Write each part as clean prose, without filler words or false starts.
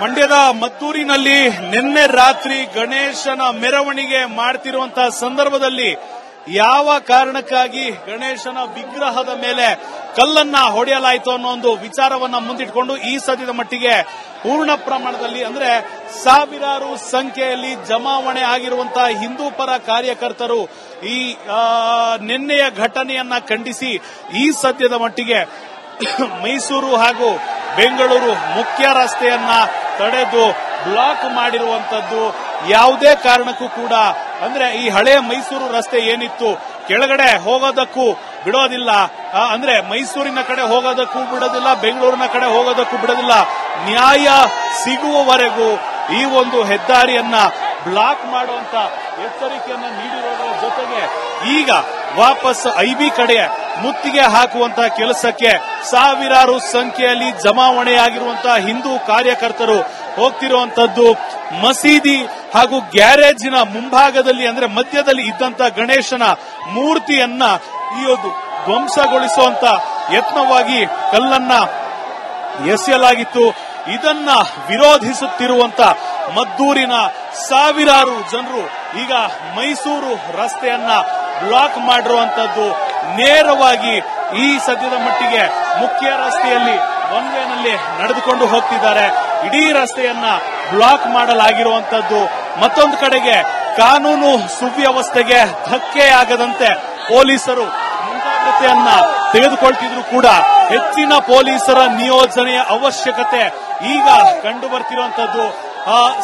ಮಂಡ್ಯದ ಮದ್ದೂರಿನಲ್ಲಿ ನಿನ್ನೆ ರಾತ್ರಿ ಗಣೇಶನ ಮೆರವಣಿಗೆ ಮಾಡ್ತಿರುವಂತಹ ಸಂದರ್ಭದಲ್ಲಿ ಯಾವ ಕಾರಣಕ್ಕಾಗಿ ಗಣೇಶನ ವಿಗ್ರಹದ ಮೇಲೆ ಕಲ್ಲನ್ನ ಹೊಡೆಯಲಾಯಿತು ಅನ್ನೋ ಒಂದು ವಿಚಾರವನ್ನ ಮುಂದಿಟ್ಕೊಂಡು ಈ ಸದ್ಯದ ಮಟ್ಟಿಗೆ ಪೂರ್ಣ ಪ್ರಮಾಣದಲ್ಲಿ ಅಂದ್ರೆ ಸಾವಿರಾರು ಸಂಖ್ಯೆಯಲ್ಲಿ ಜಮಾವಣೆ ಆಗಿರುವಂತಹ ಹಿಂದೂ ಪರ ಕಾರ್ಯಕರ್ತರು ಈ ನಿನ್ನೆಯ ಘಟನೆಯನ್ನ ಖಂಡಿಸಿ ಈ ಸದ್ಯದ ಮಟ್ಟಿಗೆ ಮೈಸೂರು ಹಾಗೂ ಬೆಂಗಳೂರು ಮುಖ್ಯ ರಸ್ತೆಯನ್ನ ತಡೆದು ಬ್ಲಾಕ್ ಮಾಡಿರುವಂತದ್ದು. ಯಾವುದೇ ಕಾರಣಕ್ಕೂ ಕೂಡ ಅಂದ್ರೆ ಈ ಹಳೆ ಮೈಸೂರು ರಸ್ತೆ ಏನಿತ್ತು ಕೆಳಗಡೆ ಹೋಗೋದಕ್ಕೂ ಬಿಡೋದಿಲ್ಲ, ಅಂದ್ರೆ ಮೈಸೂರಿನ ಕಡೆ ಹೋಗೋದಕ್ಕೂ ಬಿಡೋದಿಲ್ಲ, ಬೆಂಗಳೂರಿನ ಕಡೆ ಹೋಗೋದಕ್ಕೂ ಬಿಡೋದಿಲ್ಲ. ನ್ಯಾಯ ಸಿಗುವವರೆಗೂ ಈ ಒಂದು ಹೆದ್ದಾರಿಯನ್ನ ಬ್ಲಾಕ್ ಮಾಡುವಂತ ಎಚ್ಚರಿಕೆಯನ್ನ ನೀಡಿರೋದರ ಜೊತೆಗೆ ಈಗ ವಾಪಸ್ ಐಬಿ ಕಡೆ ಮುತ್ತಿಗೆ ಹಾಕುವಂತಹ ಕೆಲಸಕ್ಕೆ ಸಾವಿರಾರು ಸಂಖ್ಯೆಯಲ್ಲಿ ಜಮಾವಣೆಯಾಗಿರುವಂತಹ ಹಿಂದೂ ಕಾರ್ಯಕರ್ತರು ಹೋಗ್ತಿರುವಂತದ್ದು. ಮಸೀದಿ ಹಾಗೂ ಗ್ಯಾರೇಜಿನ ಮುಂಭಾಗದಲ್ಲಿ ಅಂದ್ರೆ ಮಧ್ಯದಲ್ಲಿ ಇದ್ದಂತ ಗಣೇಶನ ಮೂರ್ತಿಯನ್ನ ಈ ಒಂದು ಧ್ವಂಸಗೊಳಿಸುವಂತ ಯತ್ನವಾಗಿ ಕಲ್ಲನ್ನ ಎಸೆಯಲಾಗಿತ್ತು. ಇದನ್ನ ವಿರೋಧಿಸುತ್ತಿರುವಂತ ಮದ್ದೂರಿನ ಸಾವಿರಾರು ಜನರು ಈಗ ಮೈಸೂರು ರಸ್ತೆಯನ್ನ ಬ್ಲಾಕ್ ಮಾಡಿರುವಂತದ್ದು. ನೇರವಾಗಿ ಈ ಸದ್ಯದ ಮಟ್ಟಿಗೆ ಮುಖ್ಯ ರಸ್ತೆಯಲ್ಲಿ ಒನ್ ವೇನಲ್ಲಿ ನಡೆದುಕೊಂಡು ಹೋಗ್ತಿದ್ದಾರೆ. ಇಡೀ ರಸ್ತೆಯನ್ನ ಬ್ಲಾಕ್ ಮಾಡಲಾಗಿರುವಂತದ್ದು. ಮತ್ತೊಂದು ಕಡೆಗೆ ಕಾನೂನು ಸುವ್ಯವಸ್ಥೆಗೆ ಧಕ್ಕೆಯಾಗದಂತೆ ಪೊಲೀಸರು ಮುಂಜಾಗ್ರತೆಯನ್ನ ತೆಗೆದುಕೊಳ್ತಿದ್ರು ಕೂಡ ಹೆಚ್ಚಿನ ಪೊಲೀಸರ ನಿಯೋಜನೆಯ ಅವಶ್ಯಕತೆ ಈಗ ಕಂಡು ಬರ್ತಿರುವಂತದ್ದು.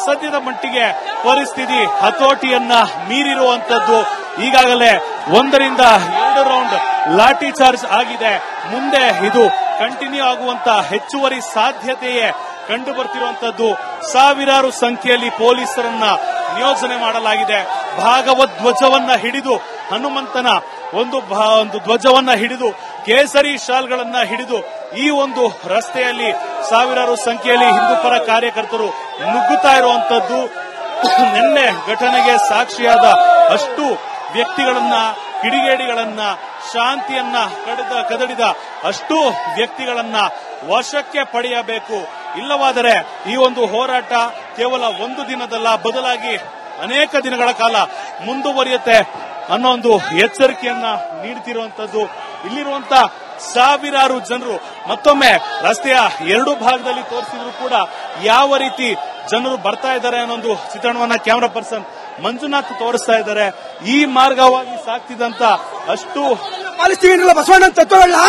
ಸದ್ಯದ ಮಟ್ಟಿಗೆ ಪರಿಸ್ಥಿತಿ ಹತೋಟಿಯನ್ನ ಮೀರಿರುವಂತದ್ದು. ಈಗಾಗಲೇ 1 ರಿಂದ 2 ರೌಂಡ್ ಲಾಠಿ ಚಾರ್ಜ್ ಆಗಿದೆ. ಮುಂದೆ ಇದು ಕಂಟಿನ್ಯೂ ಆಗುವಂತ ಹೆಚ್ಚುವರಿ ಸಾಧ್ಯತೆಯೇ ಕಂಡು ಬರ್ತಿರುವಂತದ್ದು. ಸಾವಿರಾರು ಸಂಖ್ಯೆಯಲ್ಲಿ ಪೊಲೀಸರನ್ನ ನಿಯೋಜನೆ ಮಾಡಲಾಗಿದೆ. ಭಾಗವತ್ ಧ್ವಜವನ್ನ ಹಿಡಿದು ಹನುಮಂತನ ಒಂದು ಧ್ವಜವನ್ನ ಹಿಡಿದು ಕೇಸರಿ ಶಾಲ್ಗಳನ್ನ ಹಿಡಿದು ಈ ಒಂದು ರಸ್ತೆಯಲ್ಲಿ ಸಾವಿರಾರು ಸಂಖ್ಯೆಯಲ್ಲಿ ಹಿಂದೂ ಪರ ಕಾರ್ಯಕರ್ತರು ನುಗ್ಗುತ್ತಾ ಇರುವಂತದ್ದು. ನಿನ್ನೆ ಘಟನೆಗೆ ಸಾಕ್ಷಿಯಾದ ಅಷ್ಟು ವ್ಯಕ್ತಿಗಳನ್ನ, ಕಿಡಿಗೇಡಿಗಳನ್ನ, ಶಾಂತಿಯನ್ನ ಕದಡಿದ ಅಷ್ಟು ವ್ಯಕ್ತಿಗಳನ್ನ ವಶಕ್ಕೆ ಪಡೆಯಬೇಕು. ಇಲ್ಲವಾದರೆ ಈ ಒಂದು ಹೋರಾಟ ಕೇವಲ ಒಂದು ದಿನದಲ್ಲ, ಬದಲಾಗಿ ಅನೇಕ ದಿನಗಳ ಕಾಲ ಮುಂದುವರಿಯುತ್ತೆ ಅನ್ನೋ ಒಂದು ಎಚ್ಚರಿಕೆಯನ್ನ ನೀಡುತ್ತಿರುವಂತದ್ದು. ಇಲ್ಲಿರುವಂತ ಸಾವಿರಾರು ಜನರು ಮತ್ತೊಮ್ಮೆ ರಸ್ತೆಯ 2 ಭಾಗದಲ್ಲಿ ತೋರಿಸಿದ್ರು ಕೂಡ ಯಾವ ರೀತಿ ಜನರು ಬರ್ತಾ ಇದ್ದಾರೆ ಅನ್ನೊಂದು ಚಿತ್ರಣವನ್ನ ಕ್ಯಾಮರಾ ಪರ್ಸನ್ ಮಂಜುನಾಥ್ ತೋರಿಸ್ತಾ ಇದ್ದಾರೆ. ಈ ಮಾರ್ಗವಾಗಿ ಸಾಕ್ತಿದಂತ ಅಷ್ಟು ಪಾಲಿಸ್ತೀವಿ ಅಂದ್ರಲ್ಲ ಬಸವಣ್ಣನ ತತ್ವಗಳನ್ನ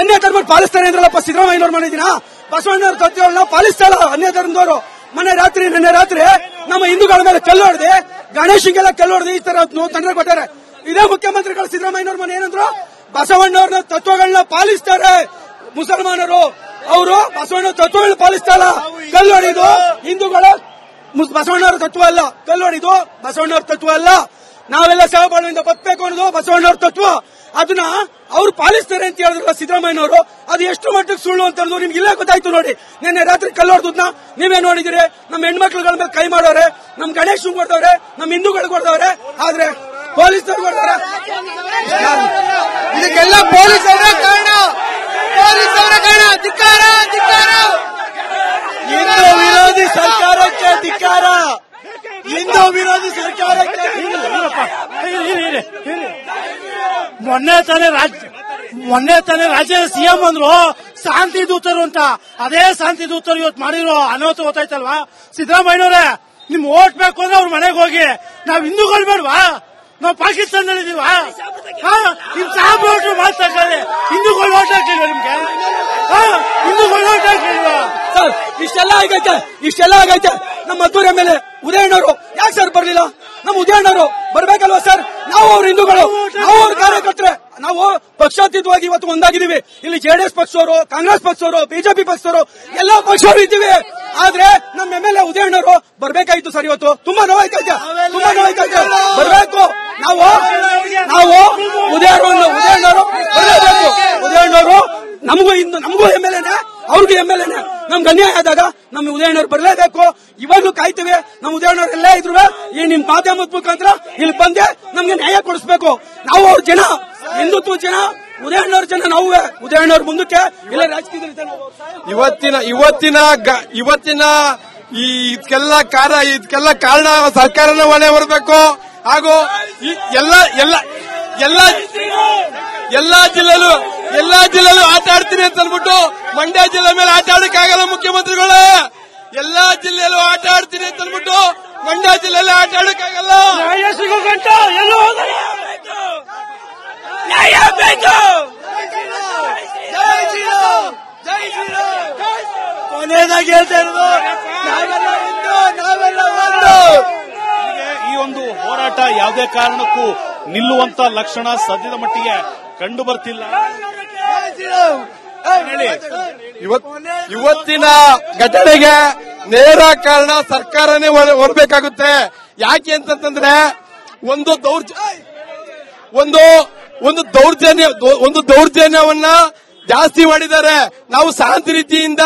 ಅನ್ಯ ಧರ್ಮ ಪಾಲಿಸ್ತಾರೆ ಅಂದ್ರಲ್ಲಪ್ಪ ಸಿದ್ದರಾಮಯ್ಯನವ್ರು ಮಾಡಿದಿನ ಬಸವಣ್ಣವ್ರ ತತ್ವಗಳನ್ನ ಪಾಲಿಸ್ತಾರ ಅನ್ಯ ಧರ್ಮದವರು. ನಿನ್ನೆ ರಾತ್ರಿ ನಮ್ಮ ಹಿಂದೂಗಳ ಮೇಲೆ ಕಲ್ಲು ಹೊಡೆದು ಗಣೇಶಿಗೆಲ್ಲ ಕಲ್ಲು ಹೊಡೆದು ಈ ತರ ತಂದ್ರೆ ಕೊಟ್ಟಾರೆ. ಇದೇ ಮುಖ್ಯಮಂತ್ರಿಗಳು ಸಿದ್ದರಾಮಯ್ಯನವ್ರ ಮನೆ ಏನಂದ್ರು ಬಸವಣ್ಣವ್ರ ತತ್ವಗಳನ್ನ ಪಾಲಿಸ್ತಾರೆ ಮುಸಲ್ಮಾನರು, ಅವರು ಬಸವಣ್ಣ ತತ್ವಗಳನ್ನ ಪಾಲಿಸ್ತಾರ. ಕಲ್ಲು ಹೊಡೆದು ಹಿಂದೂಗಳ ಬಸವಣ್ಣವ್ರ ತತ್ವ ಅಲ್ಲ, ಕಲ್ಲು ಹೊಡೆದು ಬಸವಣ್ಣವ್ರ ತತ್ವ ಅಲ್ಲ. ನಾವೆಲ್ಲ ಸಹಬಾಳ್ವೆಯಿಂದ ಬದುಕಬೇಕು ಅನ್ನೋದು ಬಸವಣ್ಣವ್ರ ತತ್ವ. ಅದನ್ನ ಅವ್ರು ಪಾಲಿಸ್ತಾರೆ ಅಂತ ಹೇಳಿದ್ರಲ್ಲ ಸಿದ್ದರಾಮಯ್ಯನವರು, ಅದು ಎಷ್ಟು ಮಟ್ಟಕ್ಕೆ ಸುಳ್ಳು ಅಂತ ನಿಮ್ಗೆ ಇಲ್ಲೇ ಗೊತ್ತಾಯ್ತು ನೋಡಿ. ನಿನ್ನೆ ರಾತ್ರಿ ಕಲ್ಲು ಹೊಡೆದನ್ನ ನೀವೇ ನೋಡಿದಿರಿ. ನಮ್ಮ ಹೆಣ್ಮಕ್ಳುಗಳ ಮೇಲೆ ಕೈ ಮಾಡೋರೆ, ನಮ್ ಗಣೇಶ್ ಹೊಡೆದವ್ರೆ, ನಮ್ ಹಿಂದೂಗಳಿಗೆ ಹೊಡೆದವ್ರೆ, ಆದ್ರೆ ಪೊಲೀಸರು ಹೊಡೆದವ್ರೆ. ಇದಕ್ಕೆಲ್ಲ ಪೊಲೀಸರ ಕಾರಣ, ಧಿಕ್ಕಾರ, ಹಿಂದೂ ವಿರೋಧಿ ಸರ್ಕಾರಕ್ಕೆ ಧಿಕ್ಕಾರ, ಹಿಂದೂ ವಿರೋಧಿ ಸರ್ಕಾರಕ್ಕೆ. ಮೊನ್ನೆ ತಾನೇ ರಾಜ್ಯದ ಸಿಎಂ ಅಂದ್ರು ಶಾಂತಿ ದೂತರು ಅಂತ. ಅದೇ ಶಾಂತಿ ದೂತರು ಇವತ್ತು ಮಾಡಿರೋ ಅನಾಹುತ ಗೊತ್ತಾಯ್ತಲ್ವಾ? ಸಿದ್ದರಾಮಯ್ಯನವ್ರೆ, ನಿಮ್ ಓಟ್ ಬೇಕು ಅಂದ್ರೆ ಅವ್ರ ಮನೆಗೆ ಹೋಗಿ. ನಾವ್ ಹಿಂದೂಗಳು ಬೇಡವಾ? ನಾವು ಪಾಕಿಸ್ತಾನದಲ್ಲಿ ಇದೀವಾ? ನಿಮ್ ಸಾಬ್ ಓಟ್ ಮಾತಾಡ್ತಾರೆ, ಹಿಂದೂಗಳು ಓಟ್ ಹಾಕಿಲ್ವಾ ನಿಮ್ಗೆ? ಹಿಂದೂಗಳು ಓಟ್ ಹಾಕಿಲ್ವಾ? ಸರ್ ಇಷ್ಟೆಲ್ಲ ಆಗೈತೆ. ನಮ್ಮ ಮದ್ದೂರ ಮೇಲೆ ಉದಯಣ್ಣವರು ಯಾಕೆ ಸರ್ ಬರ್ಲಿಲ್ಲ? ನಮ್ಮ ಉದಯಣ್ಣವರು ಬರ್ಬೇಕಲ್ವಾ ಸರ್? ನಾವು ಅವ್ರ ಹಿಂದೂಗಳು, ನಾವು ಅವ್ರ ಕಾರ್ಯಕರ್ತರೆ, ನಾವು ಪಕ್ಷಾತೀತವಾಗಿ ಇವತ್ತು ಒಂದಾಗಿದ್ದೀವಿ. ಇಲ್ಲಿ ಜೆಡಿಎಸ್ ಪಕ್ಷದವರು, ಕಾಂಗ್ರೆಸ್ ಪಕ್ಷದವರು, ಬಿಜೆಪಿ ಪಕ್ಷದವರು, ಎಲ್ಲಾ ಪಕ್ಷವರು ಇದ್ದೀವಿ. ಆದ್ರೆ ನಮ್ಮ MLA ಉದಯಣ್ಣವರು ಬರ್ಬೇಕಾಯ್ತು ಸರ್. ಇವತ್ತು ತುಂಬಾ ನೋವಾಯ್ತೈತೆ. ಬರ್ಬೇಕು. ನಾವು ಉದಯಣ್ಣವರು ಬರಲೇಬೇಕು. ಉದಯಣ್ಣವರು ನಮಗೂ MLAನೇ, ಅವ್ರಿಗೂ MLAನೇ. ನಮ್ಗೆ ಅನ್ಯಾಯ ಆದಾಗ ನಮ್ ಉದಯಣ್ಣವ್ರು ಬರಲೇಬೇಕು. ಇವಾಗ್ಲೂ ಕಾಯ್ತೀವಿ. ನಮ್ಮ ಉದಯಣ್ಣವ್ರು ಎಲ್ಲೇ ಇದ್ರು ಈ ನಿಮ್ ಮಾಧ್ಯಮದ ಮುಖಾಂತರ ಇಲ್ಲಿ ಬಂದೆ ನಮ್ಗೆ ನ್ಯಾಯ ಕೊಡಿಸ್ಬೇಕು. ನಾವು ಅವ್ರ ಜನ, ಹಿಂದುತ್ವ ಜನ, ಉದಯಣ್ಣವ್ರ ಜನ ನಾವು. ಉದಯಣ್ಣವ್ರ ಮುಂದಕ್ಕೆ ಇಲ್ಲ ರಾಜಕೀಯದಲ್ಲಿ ಇವತ್ತಿನ ಇದಕ್ಕೆಲ್ಲ ಕಾರಣ ಸರ್ಕಾರನೇ ಹೊಣೆ ಹೊರಬೇಕು. ಹಾಗೂ ಎಲ್ಲಾ ಜಿಲ್ಲೆಲೂ ಆಟ ಆಡ್ತೀನಿ ಅಂತ ಅಂದ್ಬಿಟ್ಟು ಮಂಡ್ಯ ಜಿಲ್ಲೆ ಮೇಲೆ ಆಟ ಆಡಕ್ಕಾಗಲ್ಲ ಮುಖ್ಯಮಂತ್ರಿಗಳೇ. ಎಲ್ಲಾ ಜಿಲ್ಲೆಯಲ್ಲೂ ಆಟ ಆಡ್ತೀನಿ ಅಂತ ಅಂದ್ಬಿಟ್ಟು ಮಂಡ್ಯ ಜಿಲ್ಲೆಯಲ್ಲಿ ಆಟ ಆಡಕ್ಕಾಗಲ್ಲ. ಕೊನೆಯದಾಗಿ ಹೇಳ್ತಾ ಇರೋದು ಈ ಒಂದು ಹೋರಾಟ ಯಾವುದೇ ಕಾರಣಕ್ಕೂ ನಿಲ್ಲುವಂತ ಲಕ್ಷಣ ಸದ್ಯದ ಮಟ್ಟಿಗೆ ಕಂಡು ಬರ್ತಿಲ್ಲ. ಇವತ್ತಿನ ಘಟನೆಗೆ ನೇರ ಕಾರಣ ಸರ್ಕಾರನೇ ಹೊರಬೇಕಾಗುತ್ತೆ. ಯಾಕೆ ಅಂತಂದ್ರೆ ಒಂದು ದೌರ್ಜನ್ಯವನ್ನ ಜಾಸ್ತಿ ಮಾಡಿದ್ದಾರೆ. ನಾವು ಶಾಂತಿ ರೀತಿಯಿಂದ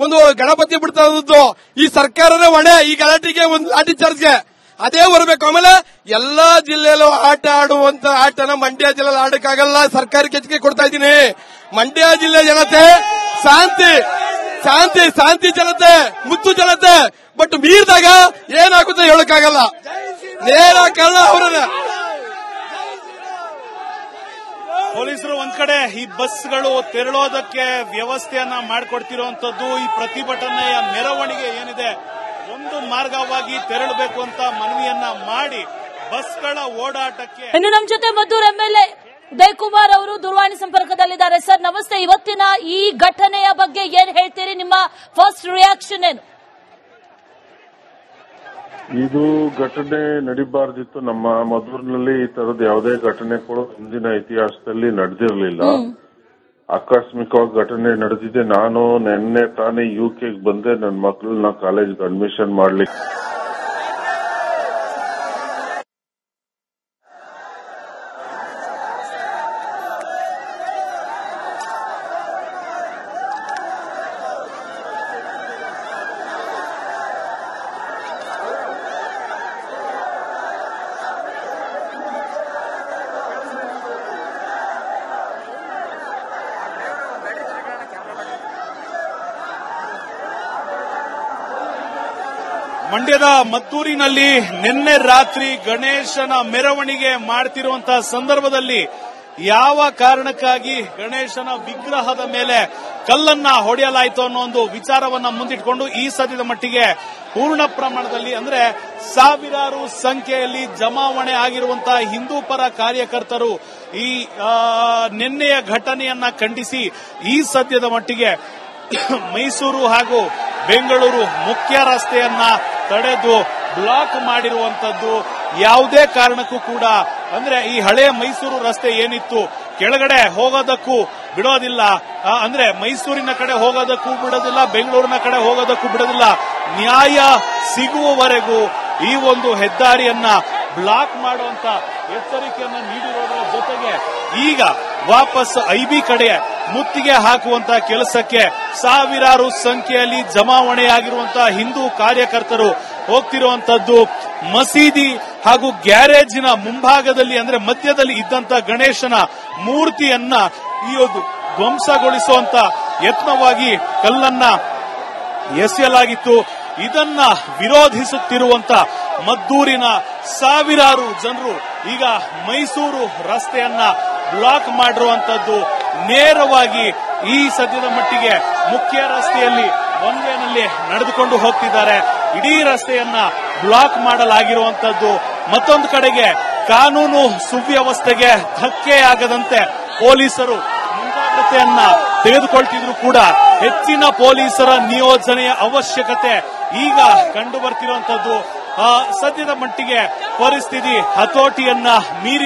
ಒಂದು ಗಣಪತಿ ಬಿಡ್ತಾ ಇದ್ದು ಈ ಸರ್ಕಾರನೇ ಹೊಣೆ ಈ ಗಲಾಟೆಗೆ ಒಂದು ಲಾಠಿ ಚಾರ್ಜ್ಗೆ ಅದೇ ಬರಬೇಕು. ಆಮೇಲೆ ಎಲ್ಲಾ ಜಿಲ್ಲೆಯಲ್ಲೂ ಆಟ ಆಡುವಂತ ಆಟನ ಮಂಡ್ಯ ಜಿಲ್ಲೆಯಲ್ಲಿ ಆಡಕ್ಕಾಗಲ್ಲ. ಸರ್ಕಾರಕ್ಕೆ ಹೆಚ್ಚಿಗೆ ಕೊಡ್ತಾ ಇದ್ದೀನಿ. ಮಂಡ್ಯ ಜಿಲ್ಲೆ ಜನತೆ ಶಾಂತಿ ಜನತೆ, ಮುತ್ತು ಜನತೆ. ಬಟ್ ಮೀರಿದಾಗ ಏನಾಗುತ್ತೆ ಹೇಳಕ್ಕಾಗಲ್ಲ. ನೇರ ಕಾರಣ ಅವರನ್ನ ಪೊಲೀಸರು ಒಂದ್ ಕಡೆ ಈ ಬಸ್ಗಳು ತೆರಳೋದಕ್ಕೆ ವ್ಯವಸ್ಥೆಯನ್ನ ಮಾಡಿಕೊಡ್ತಿರುವಂತದ್ದು, ಈ ಪ್ರತಿಭಟನೆಯ ಮೆರವಣಿಗೆ ಏನಿದೆ ಒಂದು ಮಾರ್ಗವಾಗಿ ತೆರಳಬೇಕು ಅಂತ ಮನವಿಯನ್ನ ಮಾಡಿ ಬಸ್ಗಳ ಓಡಾಟಕ್ಕೆ. ಇನ್ನು ನಮ್ಮ ಜೊತೆ ಮದ್ದೂರು ಎಂಎಲ್ಎ ಉದಯ್ ಕುಮಾರ್ ಅವರು ದೂರವಾಣಿ ಸಂಪರ್ಕದಲ್ಲಿದ್ದಾರೆ. ಸರ್ ನಮಸ್ತೆ. ಇವತ್ತಿನ ಈ ಘಟನೆಯ ಬಗ್ಗೆ ಏನ್ ಹೇಳ್ತೀರಿ? ನಿಮ್ಮ ಫಸ್ಟ್ ರಿಯಾಕ್ಷನ್ ಏನು? ಇದು ಘಟನೆ ನಡಿಬಾರ್ದಿತ್ತು. ನಮ್ಮ ಮದ್ದೂರಿನಲ್ಲಿ ಈ ತರದ ಯಾವುದೇ ಘಟನೆ ಕೂಡ ಹಿಂದಿನ ಇತಿಹಾಸದಲ್ಲಿ ನಡೆದಿರಲಿಲ್ಲ. ಆಕಸ್ಮಿಕವಾಗಿ ಘಟನೆ ನಡೆದಿದೆ. ನಾನು ನಿನ್ನೆ ತಾನೇ ಯುಕೆಗೆ ಬಂದೆ ನನ್ನ ಮಕ್ಕಳನ್ನ ಕಾಲೇಜ್ಗೆ ಅಡ್ಮಿಷನ್ ಮಾಡ್ಲಿಕ್ಕೆ. ಮಂಡ್ಯದ ಮದ್ದೂರಿನಲ್ಲಿ ನಿನ್ನೆ ರಾತ್ರಿ ಗಣೇಶನ ಮೆರವಣಿಗೆ ಮಾಡ್ತಿರುವಂತಹ ಸಂದರ್ಭದಲ್ಲಿ ಯಾವ ಕಾರಣಕ್ಕಾಗಿ ಗಣೇಶನ ವಿಗ್ರಹದ ಮೇಲೆ ಕಲ್ಲನ್ನ ಹೊಡೆಯಲಾಯಿತು ಅನ್ನೋ ಒಂದು ವಿಚಾರವನ್ನ ಮುಂದಿಟ್ಕೊಂಡು ಈ ಸದ್ಯದ ಮಟ್ಟಿಗೆ ಪೂರ್ಣ ಪ್ರಮಾಣದಲ್ಲಿ ಅಂದ್ರೆ ಸಾವಿರಾರು ಸಂಖ್ಯೆಯಲ್ಲಿ ಜಮಾವಣೆ ಆಗಿರುವಂತಹ ಹಿಂದೂ ಪರ ಕಾರ್ಯಕರ್ತರು ಈ ನಿನ್ನೆಯ ಘಟನೆಯನ್ನ ಖಂಡಿಸಿ ಈ ಸದ್ಯದ ಮಟ್ಟಿಗೆ ಮೈಸೂರು ಹಾಗೂ ಬೆಂಗಳೂರು ಮುಖ್ಯ ರಸ್ತೆಯನ್ನ ತಡೆದು ಬ್ಲಾಕ್ ಮಾಡಿರುವಂತದ್ದು. ಯಾವುದೇ ಕಾರಣಕ್ಕೂ ಕೂಡ ಅಂದ್ರೆ ಈ ಹಳೆಯ ಮೈಸೂರು ರಸ್ತೆ ಏನಿತ್ತು ಕೆಳಗಡೆ ಹೋಗೋದಕ್ಕೂ ಬಿಡೋದಿಲ್ಲ, ಅಂದ್ರೆ ಮೈಸೂರಿನ ಕಡೆ ಹೋಗೋದಕ್ಕೂ ಬಿಡೋದಿಲ್ಲ, ಬೆಂಗಳೂರಿನ ಕಡೆ ಹೋಗೋದಕ್ಕೂ ಬಿಡೋದಿಲ್ಲ. ನ್ಯಾಯ ಸಿಗುವವರೆಗೂ ಈ ಒಂದು ಹೆದ್ದಾರಿಯನ್ನ ಬ್ಲಾಕ್ ಮಾಡುವಂತ ಎಚ್ಚರಿಕೆಯನ್ನ ನೀಡಿರೋದರ ಜೊತೆಗೆ ಈಗ ವಾಪಸ್ ಐಬಿ ಕಡೆ ಮುತ್ತಿಗೆ ಹಾಕುವಂತ ಕೆಲಸಕ್ಕೆ ಸಾವಿರಾರು ಸಂಖ್ಯೆಯಲ್ಲಿ ಜಮಾವಣೆಯಾಗಿರುವಂತಹ ಹಿಂದೂ ಕಾರ್ಯಕರ್ತರು ಹೋಗ್ತಿರುವಂತದ್ದು. ಮಸೀದಿ ಹಾಗೂ ಗ್ಯಾರೇಜಿನ ಮುಂಭಾಗದಲ್ಲಿ ಅಂದ್ರೆ ಮಧ್ಯದಲ್ಲಿ ಇದ್ದಂತ ಗಣೇಶನ ಮೂರ್ತಿಯನ್ನ ಈ ಒಂದು ಧ್ವಂಸಗೊಳಿಸುವಂತ ಯತ್ನವಾಗಿ ಕಲ್ಲನ್ನ ಎಸೆಯಲಾಗಿತ್ತು. ಇದನ್ನ ವಿರೋಧಿಸುತ್ತಿರುವಂತ ಮದ್ದೂರಿನ ಸಾವಿರಾರು ಜನರು ಈಗ ಮೈಸೂರು ರಸ್ತೆಯನ್ನ ಬ್ಲಾಕ್ ಮಾಡಿರುವಂತದ್ದು. ನೇರವಾಗಿ ಈ ಸದ್ಯದ ಮಟ್ಟಿಗೆ ಮುಖ್ಯ ರಸ್ತೆಯಲ್ಲಿ ಒಂದೇನಲ್ಲಿ ನಡೆದುಕೊಂಡು ಹೋಗ್ತಿದ್ದಾರೆ. ಇಡೀ ರಸ್ತೆಯನ್ನ ಬ್ಲಾಕ್ ಮಾಡಲಾಗಿರುವಂತದ್ದು. ಮತ್ತೊಂದು ಕಡೆಗೆ ಕಾನೂನು ಸುವ್ಯವಸ್ಥೆಗೆ ಧಕ್ಕೆಯಾಗದಂತೆ ಪೊಲೀಸರು ಮುಂಜಾಗ್ರತೆಯನ್ನ ತೆಗೆದುಕೊಳ್ತಿದ್ರು ಕೂಡ ಹೆಚ್ಚಿನ ಪೊಲೀಸರ ನಿಯೋಜನೆಯ ಅವಶ್ಯಕತೆ ಈಗ ಕಂಡು ಬರ್ತಿರುವಂತದ್ದು. ಸದ್ಯದ ಮಟ್ಟಿಗೆ ಪರಿಸ್ಥಿತಿ ಹತೋಟಿಯನ್ನ ಮೀರಿ